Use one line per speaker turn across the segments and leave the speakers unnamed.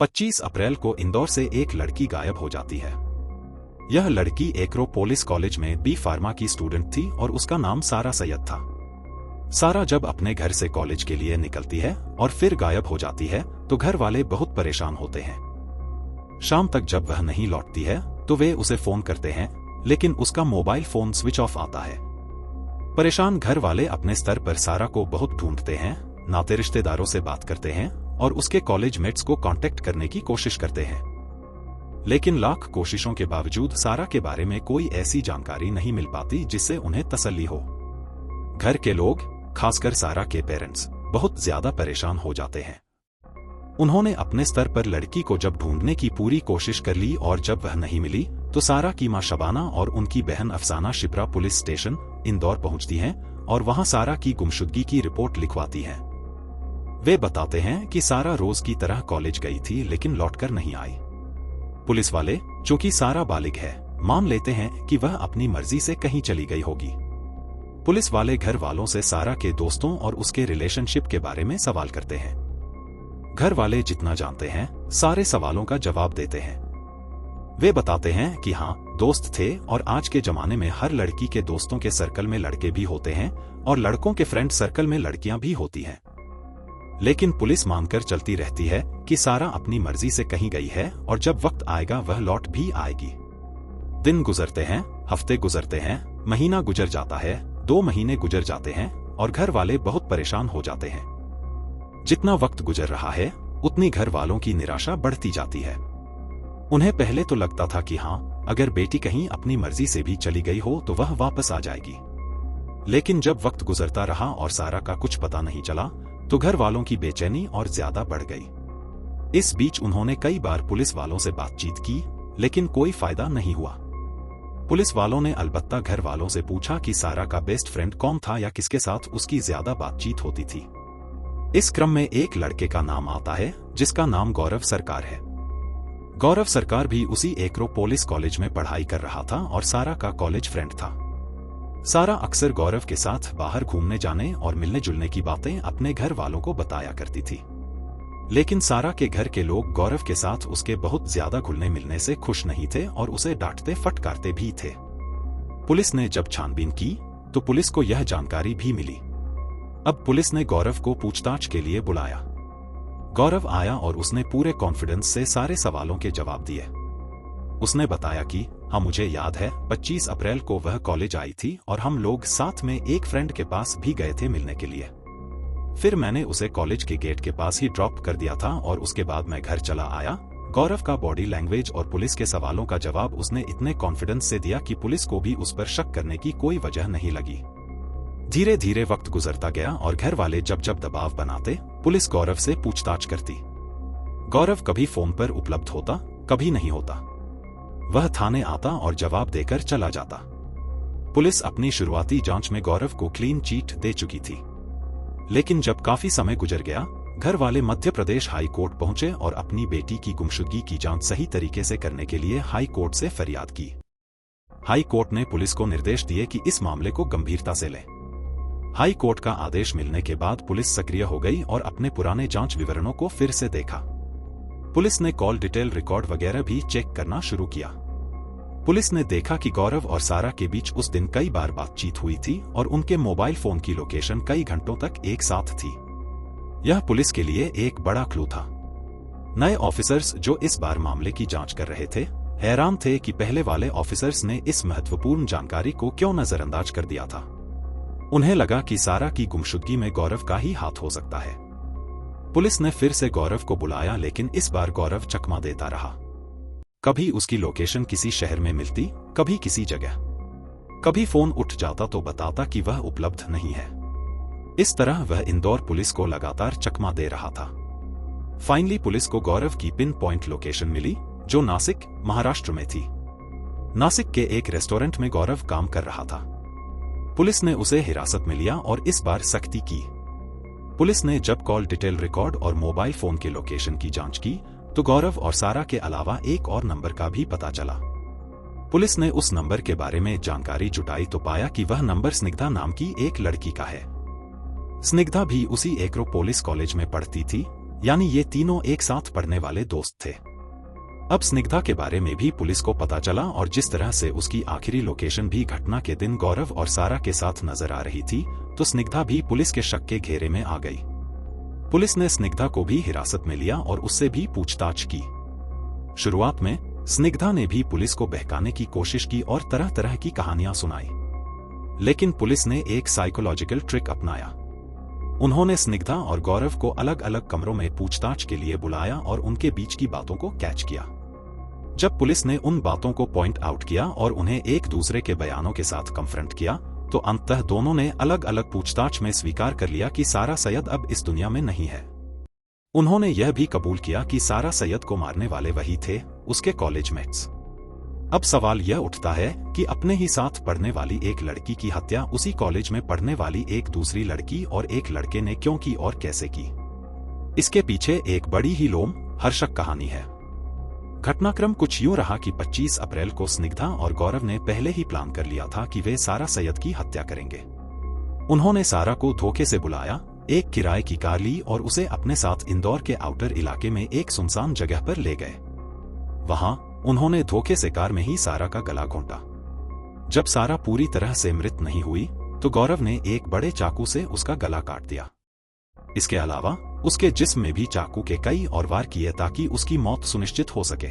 25 अप्रैल को इंदौर से एक लड़की गायब हो जाती है। यह लड़की एक्रोपोलिस कॉलेज में बी फार्मा की स्टूडेंट थी और उसका नाम सारा सैयद था। सारा जब अपने घर से कॉलेज के लिए निकलती है और फिर गायब हो जाती है तो घर वाले बहुत परेशान होते हैं। शाम तक जब वह नहीं लौटती है तो वे उसे फोन करते हैं, लेकिन उसका मोबाइल फोन स्विच ऑफ आता है। परेशान घर वाले अपने स्तर पर सारा को बहुत ढूंढते हैं, नाते रिश्तेदारों से बात करते हैं और उसके कॉलेज मेट्स को कांटेक्ट करने की कोशिश करते हैं, लेकिन लाख कोशिशों के बावजूद सारा के बारे में कोई ऐसी जानकारी नहीं मिल पाती जिससे उन्हें तसल्ली हो। घर के लोग, खासकर सारा के पेरेंट्स, बहुत ज्यादा परेशान हो जाते हैं। उन्होंने अपने स्तर पर लड़की को जब ढूंढने की पूरी कोशिश कर ली और जब वह नहीं मिली तो सारा की मां शबाना और उनकी बहन अफसाना शिप्रा पुलिस स्टेशन इंदौर पहुंचती हैं और वहां सारा की गुमशुदगी की रिपोर्ट लिखवाती हैं। वे बताते हैं कि सारा रोज की तरह कॉलेज गई थी लेकिन लौटकर नहीं आई। पुलिस वाले, चूंकि सारा बालिग है, मान लेते हैं कि वह अपनी मर्जी से कहीं चली गई होगी। पुलिस वाले घर वालों से सारा के दोस्तों और उसके रिलेशनशिप के बारे में सवाल करते हैं। घर वाले जितना जानते हैं सारे सवालों का जवाब देते हैं। वे बताते हैं कि हाँ, दोस्त थे और आज के जमाने में हर लड़की के दोस्तों के सर्कल में लड़के भी होते हैं और लड़कों के फ्रेंड सर्कल में लड़कियां भी होती हैं। लेकिन पुलिस मानकर चलती रहती है कि सारा अपनी मर्जी से कहीं गई है और जब वक्त आएगा वह लौट भी आएगी। दिन गुजरते हैं, हफ्ते गुजरते हैं, महीना गुजर जाता है, 2 महीने गुजर जाते हैं और घर वाले बहुत परेशान हो जाते हैं। जितना वक्त गुजर रहा है उतनी घर वालों की निराशा बढ़ती जाती है। उन्हें पहले तो लगता था कि हाँ, अगर बेटी कहीं अपनी मर्जी से भी चली गई हो तो वह वापस आ जाएगी, लेकिन जब वक्त गुजरता रहा और सारा का कुछ पता नहीं चला तो घर वालों की बेचैनी और ज्यादा बढ़ गई। इस बीच उन्होंने कई बार पुलिस वालों से बातचीत की, लेकिन कोई फायदा नहीं हुआ। पुलिस वालों ने अलबत्ता घर वालों से पूछा कि सारा का बेस्ट फ्रेंड कौन था या किसके साथ उसकी ज्यादा बातचीत होती थी। इस क्रम में एक लड़के का नाम आता है जिसका नाम गौरव सरकार है। गौरव सरकार भी उसी एक्रोपोलिस कॉलेज में पढ़ाई कर रहा था और सारा का कॉलेज फ्रेंड था। सारा अक्सर गौरव के साथ बाहर घूमने जाने और मिलने जुलने की बातें अपने घर वालों को बताया करती थी, लेकिन सारा के घर के लोग गौरव के साथ उसके बहुत ज्यादा घुलने मिलने से खुश नहीं थे और उसे डांटते फटकारते भी थे। पुलिस ने जब छानबीन की तो पुलिस को यह जानकारी भी मिली। अब पुलिस ने गौरव को पूछताछ के लिए बुलाया। गौरव आया और उसने पूरे कॉन्फिडेंस से सारे सवालों के जवाब दिए। उसने बताया कि हाँ, मुझे याद है 25 अप्रैल को वह कॉलेज आई थी और हम लोग साथ में एक फ्रेंड के पास भी गए थे मिलने के लिए। फिर मैंने उसे कॉलेज के गेट के पास ही ड्रॉप कर दिया था और उसके बाद मैं घर चला आया। गौरव का बॉडी लैंग्वेज और पुलिस के सवालों का जवाब उसने इतने कॉन्फिडेंस से दिया कि पुलिस को भी उस पर शक करने की कोई वजह नहीं लगी। धीरे धीरे वक्त गुजरता गया और घर वाले जब जब दबाव बनाते पुलिस गौरव से पूछताछ करती। गौरव कभी फोन पर उपलब्ध होता, कभी नहीं होता। वह थाने आता और जवाब देकर चला जाता। पुलिस अपनी शुरुआती जांच में गौरव को क्लीन चिट दे चुकी थी, लेकिन जब काफी समय गुजर गया घर वाले मध्य प्रदेश हाई कोर्ट पहुंचे और अपनी बेटी की गुमशुदगी की जांच सही तरीके से करने के लिए हाई कोर्ट से फरियाद की। हाई कोर्ट ने पुलिस को निर्देश दिए कि इस मामले को गंभीरता से लें। हाई कोर्ट का आदेश मिलने के बाद पुलिस सक्रिय हो गई और अपने पुराने जांच विवरणों को फिर से देखा। पुलिस ने कॉल डिटेल रिकॉर्ड वगैरह भी चेक करना शुरू किया। पुलिस ने देखा कि गौरव और सारा के बीच उस दिन कई बार बातचीत हुई थी और उनके मोबाइल फोन की लोकेशन कई घंटों तक एक साथ थी। यह पुलिस के लिए एक बड़ा क्लू था। नए ऑफिसर्स जो इस बार मामले की जांच कर रहे थे हैरान थे कि पहले वाले ऑफिसर्स ने इस महत्वपूर्ण जानकारी को क्यों नजरअंदाज कर दिया था। उन्हें लगा कि सारा की गुमशुदगी में गौरव का ही हाथ हो सकता है। पुलिस ने फिर से गौरव को बुलाया, लेकिन इस बार गौरव चकमा देता रहा। कभी उसकी लोकेशन किसी शहर में मिलती, कभी किसी जगह। कभी फोन उठ जाता तो बताता कि वह उपलब्ध नहीं है। इस तरह वह इंदौर पुलिस को लगातार चकमा दे रहा था। फाइनली पुलिस को गौरव की पिन पॉइंट लोकेशन मिली जो नासिक, महाराष्ट्र में थी। नासिक के एक रेस्टोरेंट में गौरव काम कर रहा था। पुलिस ने उसे हिरासत में लिया और इस बार सख्ती की। पुलिस ने जब कॉल डिटेल रिकॉर्ड और मोबाइल फोन के लोकेशन की जांच की तो गौरव और सारा के अलावा एक और नंबर का भी पता चला। पुलिस ने उस नंबर के बारे में जानकारी जुटाई तो पाया कि वह नंबर स्निग्धा नाम की एक लड़की का है। स्निग्धा भी उसी एक्रोपोलिस कॉलेज में पढ़ती थी यानी ये तीनों एक साथ पढ़ने वाले दोस्त थे। अब स्निग्धा के बारे में भी पुलिस को पता चला और जिस तरह से उसकी आखिरी लोकेशन भी घटना के दिन गौरव और सारा के साथ नजर आ रही थी, तो स्निग्धा भी पुलिस के शक के घेरे में आ गई। पुलिस ने स्निग्धा को भी हिरासत में लिया और उससे भी पूछताछ की। शुरुआत में स्निग्धा ने भी पुलिस को बहकाने की कोशिश की और तरह तरह की कहानियां सुनाई, लेकिन पुलिस ने एक साइकोलॉजिकल ट्रिक अपनाया। उन्होंने स्निग्धा और गौरव को अलग अलग कमरों में पूछताछ के लिए बुलाया और उनके बीच की बातों को कैच किया। जब पुलिस ने उन बातों को पॉइंट आउट किया और उन्हें एक दूसरे के बयानों के साथ कन्फ्रंट किया, तो अंततः दोनों ने अलग अलग पूछताछ में स्वीकार कर लिया कि सारा सैयद अब इस दुनिया में नहीं है। उन्होंने यह भी कबूल किया कि सारा सैयद को मारने वाले वही थे, उसके कॉलेज मेट्स। अब सवाल यह उठता है कि अपने ही साथ पढ़ने वाली एक लड़की की हत्या उसी कॉलेज में पढ़ने वाली एक दूसरी लड़की और एक लड़के ने क्यों की और कैसे की। इसके पीछे एक बड़ी ही लोमहर्षक कहानी है। घटनाक्रम कुछ यूं रहा कि 25 अप्रैल को स्निग्धा और गौरव ने पहले ही प्लान कर लिया था कि वे सारा सैयद की हत्या करेंगे। उन्होंने सारा को धोखे से बुलाया, एक किराए की कार ली और उसे अपने साथ इंदौर के आउटर इलाके में एक सुनसान जगह पर ले गए। वहां उन्होंने धोखे से कार में ही सारा का गला घोंटा। जब सारा पूरी तरह से मृत नहीं हुई, तो गौरव ने एक बड़े चाकू से उसका गला काट दिया। इसके अलावा उसके जिस्म में भी चाकू के कई और वार किए ताकि उसकी मौत सुनिश्चित हो सके।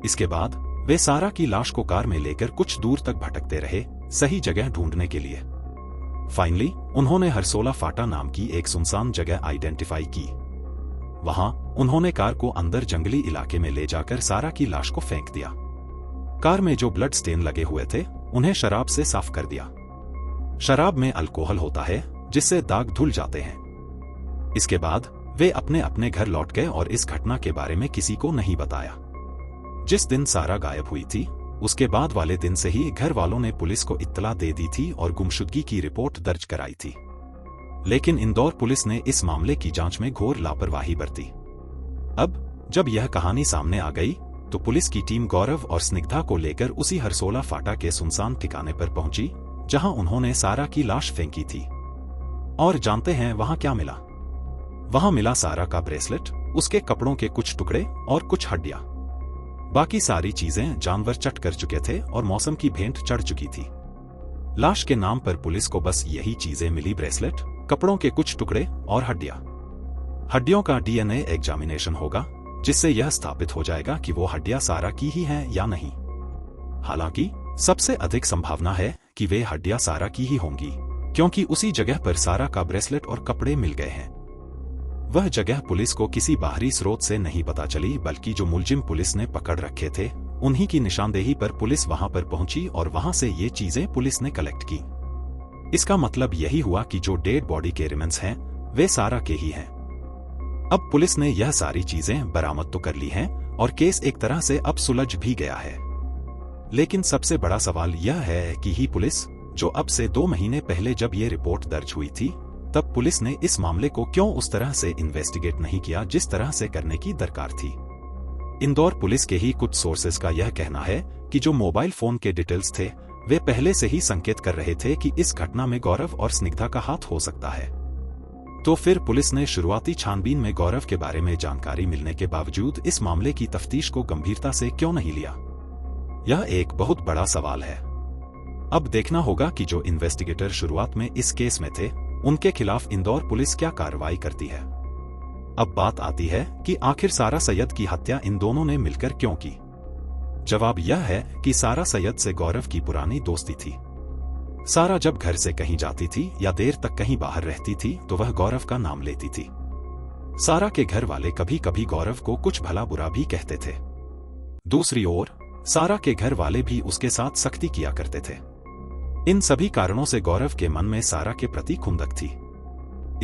इसके बाद वे सारा की लाश को कार में लेकर कुछ दूर तक भटकते रहे, सही जगह ढूंढने के लिए। फाइनली उन्होंने हरसोला फाटा नाम की एक सुनसान जगह आइडेंटिफाई की। वहां उन्होंने कार को अंदर जंगली इलाके में ले जाकर सारा की लाश को फेंक दिया। कार में जो ब्लड स्टेन लगे हुए थे, उन्हें शराब से साफ कर दिया। शराब में अल्कोहल होता है जिससे दाग धुल जाते हैं। इसके बाद वे अपने अपने घर लौट गए और इस घटना के बारे में किसी को नहीं बताया। जिस दिन सारा गायब हुई थी, उसके बाद वाले दिन से ही घर वालों ने पुलिस को इत्तला दे दी थी और गुमशुदगी की रिपोर्ट दर्ज कराई थी। लेकिन इंदौर पुलिस ने इस मामले की जांच में घोर लापरवाही बरती। अब जब यह कहानी सामने आ गई, तो पुलिस की टीम गौरव और स्निग्धा को लेकर उसी हरसोला फाटा के सुनसान ठिकाने पर पहुंची जहां उन्होंने सारा की लाश फेंकी थी। और जानते हैं वहां क्या मिला? वहां मिला सारा का ब्रेसलेट, उसके कपड़ों के कुछ टुकड़े और कुछ हड्डियां। बाकी सारी चीजें जानवर चट कर चुके थे और मौसम की भेंट चढ़ चुकी थी। लाश के नाम पर पुलिस को बस यही चीजें मिली, ब्रेसलेट, कपड़ों के कुछ टुकड़े और हड्डियां। हड्डियों का डीएनए एग्जामिनेशन होगा, जिससे यह स्थापित हो जाएगा कि वो हड्डियां सारा की ही हैं या नहीं। हालांकि सबसे अधिक संभावना है कि वे हड्डियां सारा की ही होंगी, क्योंकि उसी जगह पर सारा का ब्रेसलेट और कपड़े मिल गए हैं। वह जगह पुलिस को किसी बाहरी स्रोत से नहीं पता चली, बल्कि जो मुलजिम पुलिस ने पकड़ रखे थे, उन्हीं की निशानदेही पर पुलिस वहां पर पहुंची और वहां से ये चीजें पुलिस ने कलेक्ट की। इसका मतलब यही हुआ कि जो डेड बॉडी के रिमेन्स हैं, वे सारा के ही हैं। अब पुलिस ने यह सारी चीजें बरामद तो कर ली हैं और केस एक तरह से अब सुलझ भी गया है। लेकिन सबसे बड़ा सवाल यह है कि ही पुलिस, जो अब से 2 महीने पहले जब ये रिपोर्ट दर्ज हुई थी, तब पुलिस ने इस मामले को क्यों उस तरह से इन्वेस्टिगेट नहीं किया जिस तरह से करने की दरकार थी। इंदौर पुलिस के ही कुछ सोर्सेज का यह कहना है कि जो मोबाइल फोन के डिटेल्स थे, वे पहले से ही संकेत कर रहे थे कि इस घटना में गौरव और स्निग्धा का हाथ हो सकता है। तो फिर पुलिस ने शुरुआती छानबीन में गौरव के बारे में जानकारी मिलने के बावजूद इस मामले की तफ्तीश को गंभीरता से क्यों नहीं लिया? यह एक बहुत बड़ा सवाल है। अब देखना होगा कि जो इन्वेस्टिगेटर शुरुआत में इस केस में थे, उनके खिलाफ इंदौर पुलिस क्या कार्रवाई करती है। अब बात आती है कि आखिर सारा सैयद की हत्या इन दोनों ने मिलकर क्यों की। जवाब यह है कि सारा सैयद से गौरव की पुरानी दोस्ती थी। सारा जब घर से कहीं जाती थी या देर तक कहीं बाहर रहती थी, तो वह गौरव का नाम लेती थी। सारा के घर वाले कभी कभी गौरव को कुछ भला बुरा भी कहते थे। दूसरी ओर सारा के घर वाले भी उसके साथ सख्ती किया करते थे। इन सभी कारणों से गौरव के मन में सारा के प्रति खुंदक थी।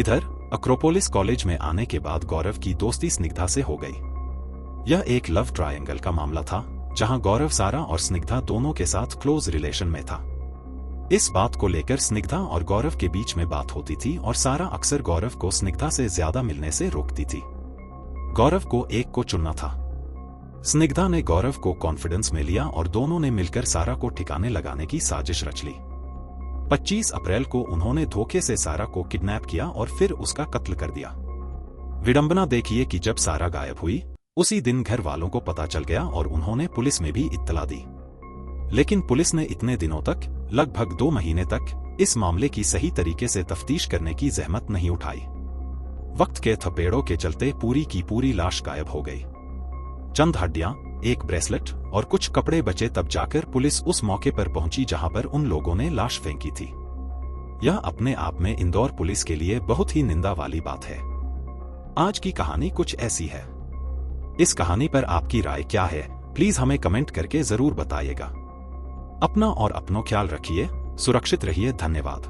इधर अक्रोपोलिस कॉलेज में आने के बाद गौरव की दोस्ती स्निग्धा से हो गई। यह एक लव ट्रायंगल का मामला था, जहां गौरव, सारा और स्निग्धा दोनों के साथ क्लोज रिलेशन में था। इस बात को लेकर स्निग्धा और गौरव के बीच में बात होती थी और सारा अक्सर गौरव को स्निग्धा से ज्यादा मिलने से रोकती थी। गौरव को एक को चुनना था। स्निग्धा ने गौरव को कॉन्फिडेंस में लिया और दोनों ने मिलकर सारा को ठिकाने लगाने की साजिश रच ली। 25 अप्रैल को उन्होंने धोखे से सारा को किडनैप किया और फिर उसका कत्ल कर दिया। विडंबना देखिए कि जब सारा गायब हुई, उसी दिन घर वालों को पता चल गया और उन्होंने पुलिस में भी इत्तला दी। लेकिन पुलिस ने इतने दिनों तक, लगभग 2 महीने तक, इस मामले की सही तरीके से तफ्तीश करने की जहमत नहीं उठाई। वक्त के थपेड़ों के चलते पूरी की पूरी लाश गायब हो गई। चंद हड्डियां, एक ब्रेसलेट और कुछ कपड़े बचे, तब जाकर पुलिस उस मौके पर पहुंची जहां पर उन लोगों ने लाश फेंकी थी। यह अपने आप में इंदौर पुलिस के लिए बहुत ही निंदा वाली बात है। आज की कहानी कुछ ऐसी है। इस कहानी पर आपकी राय क्या है, प्लीज हमें कमेंट करके जरूर बताइएगा। अपना और अपनों ख्याल रखिए, सुरक्षित रहिए। धन्यवाद।